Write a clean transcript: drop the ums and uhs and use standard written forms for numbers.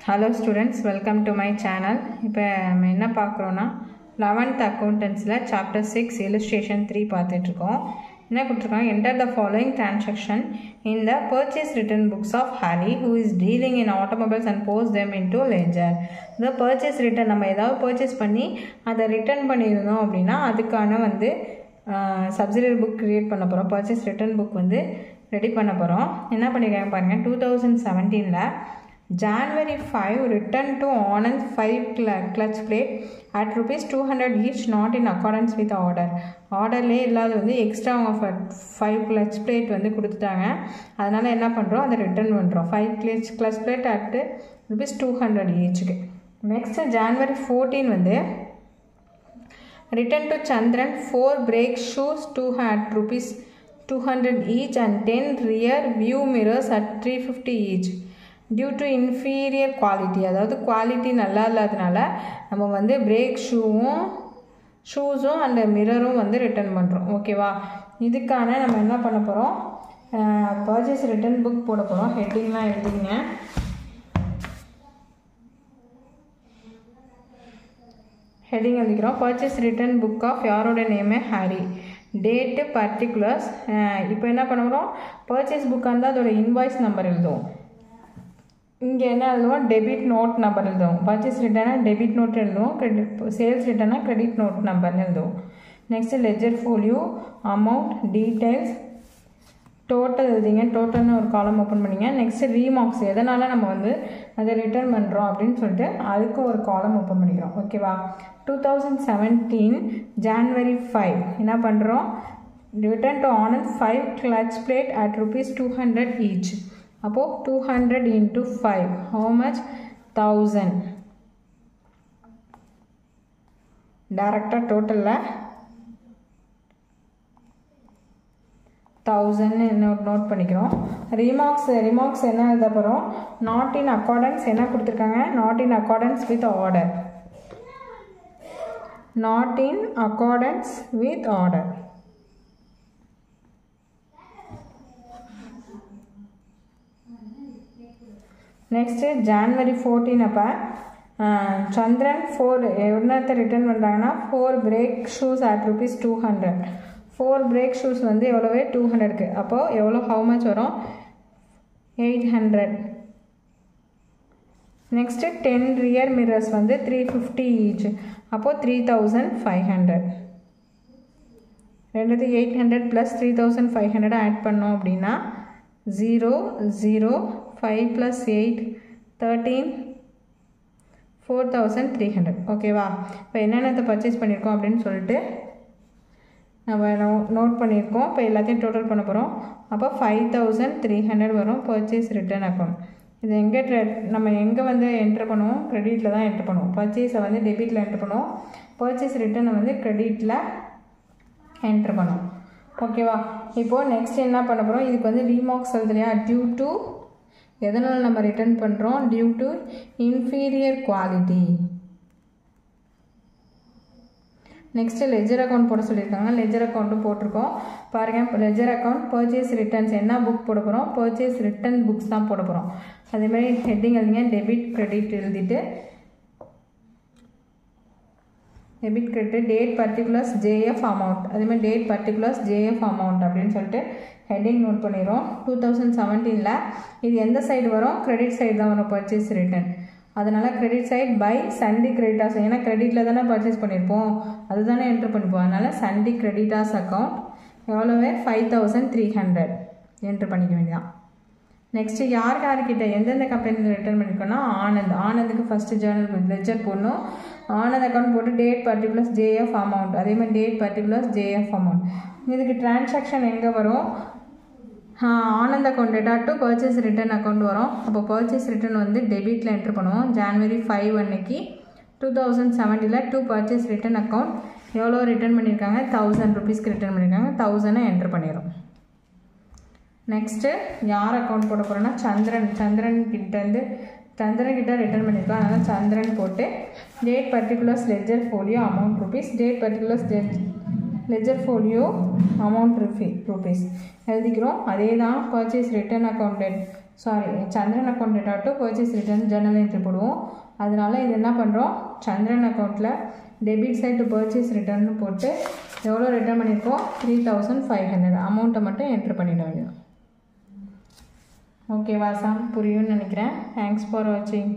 Hello students, welcome to my channel. இப்போ நம்ம என்ன பார்க்குறோன்னா 11th accountancyல chapter 6 illustration 3 பார்த்துட்டு இருக்கோம். என்ன கொடுத்துருக்காங்க, enter the following transaction in the purchase return books of Harry who is dealing in automobiles and post them into ledger. இந்த purchase return நம்ம ஏதாவது purchase பண்ணி அதை ரிட்டர்ன் பண்ணியிருந்தோம் அப்படின்னா அதுக்கான வந்து subsidiary book create பண்ண போகிறோம். purchase return book வந்து ரெடி பண்ண போகிறோம். என்ன பண்ணியிருக்காங்க பாருங்கள், 2017ல் January 5 return to Anand 5 clutch plate at rupees 200 each not in accordance with order. ஆர்டர்லேயே இல்லாத வந்து எக்ஸ்ட்ரா அவங்க 5 clutch plate வந்து கொடுத்துட்டாங்க. அதனால் என்ன பண்ணுறோம், அதை ரிட்டர்ன் பண்ணுறோம். 5 clutch plate at rupees 200 eachக்கு. நெக்ஸ்ட்டு January 14 வந்து return to Chandran 4 brake shoes at rupees 200 each and 10 rear view mirrors at 350 each. Due to inferior quality, அதாவது குவாலிட்டி நல்லா இல்லாதனால நம்ம வந்து பிரேக் ஷூஸும் அந்த மிரரும் வந்து ரிட்டர்ன் பண்ணுறோம். ஓகேவா, இதுக்கான நம்ம என்ன பண்ண போகிறோம், பர்ச்சேஸ் ரிட்டர்ன் புக் போட போகிறோம். ஹெட்டிங்லாம் எழுதிங்க. ஹெட்டிங் எழுதிக்கிறோம். பர்ச்சேஸ் ரிட்டர்ன் புக் ஆஃப் யாரோட நேமு, ஹாரி. Date, particulars. இப்போ என்ன பண்ண போகிறோம், பர்ச்சேஸ் புக்காக இருந்தால் அதோட இன்வாய்ஸ் நம்பர் எழுதுவோம். இங்கே என்ன எழுதுவோம், டெபிட் நோட் நம்பர் எழுதுவோம். பர்ச்சேஸ் ரிட்டர்னாக டெபிட் நோட் எழுதுவோம். சேல்ஸ் ரிட்டர்னாக கிரெடிட் நோட் நம்பர்னு எழுதுவோம். Next ledger folio, amount, details, total எழுதிங்க. டோட்டல்னு ஒரு காலம் ஓப்பன் பண்ணிங்க. நெக்ஸ்ட்டு ரீமார்க்ஸ், எதனால் நம்ம வந்து அதை ரிட்டர்ன் பண்ணுறோம் அப்படின்னு சொல்லிட்டு அதுக்கும் ஒரு காலம் ஓப்பன் பண்ணிக்கிறோம். ஓகேவா, 2017 January 5 என்ன பண்ணுறோம், return to Anand 5 clutch plate at rupees 200 each. அப்போது 200 into 5 how much, 1000. டைரக்டாக டோட்டலில் 1000 நோட் பண்ணிக்கிறோம். ரிமார்க்ஸ் என்ன எழுத போகிறோம், நாட் இன் அக்கார்டன்ஸ் என்ன கொடுத்துருக்காங்க, not in accordance with order. Not in accordance with order. Next January 14 அப்போ சந்திரன் 4 என்னத்தை ரிட்டர்ன் பண்ணுறாங்கன்னா 4 break shoes at rupees 200. 4 break shoes வந்து எவ்வளோவே 200க்கு. அப்போது எவ்வளோ, ஹவு மச் வரும், 800. நெக்ஸ்ட்டு 10 ரியர் மிரர்ஸ் வந்து 350 ஈச். அப்போது 3500. ரெண்டுத்து 800 ப்ளஸ் 3500 ஆட் பண்ணோம் அப்படின்னா 0 0 5 plus 8 13 4300. ஓகேவா, இப்போ என்னென்னத்தை பர்ச்சேஸ் பண்ணியிருக்கோம் அப்படின்னு சொல்லிட்டு நம்ம நோட் பண்ணியிருக்கோம். இப்போ எல்லாத்தையும் டோட்டல் பண்ண போகிறோம். அப்போ 5300 வரும் பர்ச்சேஸ் ரிட்டர்ன் அக்கௌண்ட். இது எங்கே நம்ம எங்கே வந்து என்ட்ரு பண்ணுவோம், க்ரெடிட்டில் தான் என்ட்ரு பண்ணுவோம். பர்ச்சேஸை வந்து டெபிட்டில் என்ட்ரு பண்ணுவோம், பர்ச்சேஸ் ரிட்டர்னை வந்து க்ரெடிட்டில் என்ட்ரு பண்ணுவோம். ஓகேவா, இப்போது நெக்ஸ்ட் என்ன பண்ண போகிறோம், இதுக்கு வந்து ரீமார்க்ஸ் எழுதுலையா, டியூ டு எதனால் நம்ம ரிட்டர்ன் பண்ணுறோம், due to inferior quality. Next ledger account போட சொல்லியிருக்காங்க. லெஜர் அக்கௌண்ட்டும் போட்டிருக்கோம் பாருங்கள். இப்போ லெஜர் அக்கௌண்ட் பர்ச்சேஸ் ரிட்டர்ன்ஸ் என்ன புக் போட போகிறோம், பர்ச்சேஸ் ரிட்டர்ன் புக்ஸ் தான் போட போகிறோம். அதேமாதிரி ஹெட்டிங் எழுதிங்க, டெபிட் கிரெடிட் எழுதிட்டு debit credit, date particulars JF amount, அதேமாதிரி டேட் பர்டிகுலர்ஸ் ஜேஎஃப் அமௌண்ட் அப்படின்னு சொல்லிட்டு ஹெட்டிங் நோட் பண்ணிடுறோம். 2017ல் இது எந்த சைடு வரும், கிரெடிட் சைடு தான் வரும் பர்ச்சேஸ் ரிட்டர்ன். அதனால் credit side by sundry creditors, ஏன்னா கிரெடிட்டில் தானே பர்ச்சேஸ் பண்ணியிருப்போம், அதுதானே என்ட்ரு பண்ணிப்போம். அதனால் சண்டி கிரெடிட்டாஸ் அக்கௌண்ட் எவ்வளோவே 5300 என்ட்ரு பண்ணிக்க வேண்டியதான். நெக்ஸ்ட்டு யார்கிட்ட எந்தெந்த கம்பெனியில் ரிட்டர்ன் பண்ணியிருக்கோன்னா ஆனந்துக்கு ஃபஸ்ட்டு ஜேர்னல் லெஜர் போடணும். ஆனந்த் அக்கௌண்ட் போட்டு டேட் பர்டிகுலர்ஸ் ஜேஎஃப் அமௌண்ட், அதேமாதிரி டேட் பர்டிகுலர்ஸ் ஜேஎஃப் அமௌண்ட். இதுக்கு டிரான்சாக்ஷன் எங்கே வரும், Anand account data to purchase return account வரும். அப்போ பர்ச்சேஸ் ரிட்டர்ன் வந்து டெபிட்டில் என்ட்ரு பண்ணுவோம். January 5 அன்னைக்கு 2017ல் டு பர்ச்சேஸ் ரிட்டர்ன் அக்கௌண்ட் எவ்வளோ ரிட்டர்ன் பண்ணியிருக்காங்க, 1000 ருபீஸ்க்கு ரிட்டர்ன் பண்ணியிருக்காங்க. 1000 என்ட்ரு பண்ணிடும். நெக்ஸ்ட்டு யார் அக்கௌண்ட் போட போகிறோன்னா சந்திரன் கிட்ட ரிட்டர்ன் பண்ணியிருக்கோம். அதனால் சந்திரன் போட்டு date particulars ledger folio amount rupees, date particulars ledger folio amount rupees எழுதிக்கிறோம். அதே தான் purchase return account Chandran account data to purchase return journal entry போடுவோம். அதனால இது என்ன பண்ணுறோம், சந்திரன் அக்கௌண்ட்டில் டெபிட் சைட் டு பர்ச்சேஸ் ரிட்டர்ன்னு போட்டு எவ்வளோ ரிட்டர்ன் பண்ணியிருக்கோம், 3500 அமௌண்ட்டை மட்டும் என்ட்ரு பண்ணிட வேண்டியது. ஓகேவா சாம், புரியும்னு நினைக்கிறேன். தேங்க்ஸ் ஃபார் வாட்சிங்.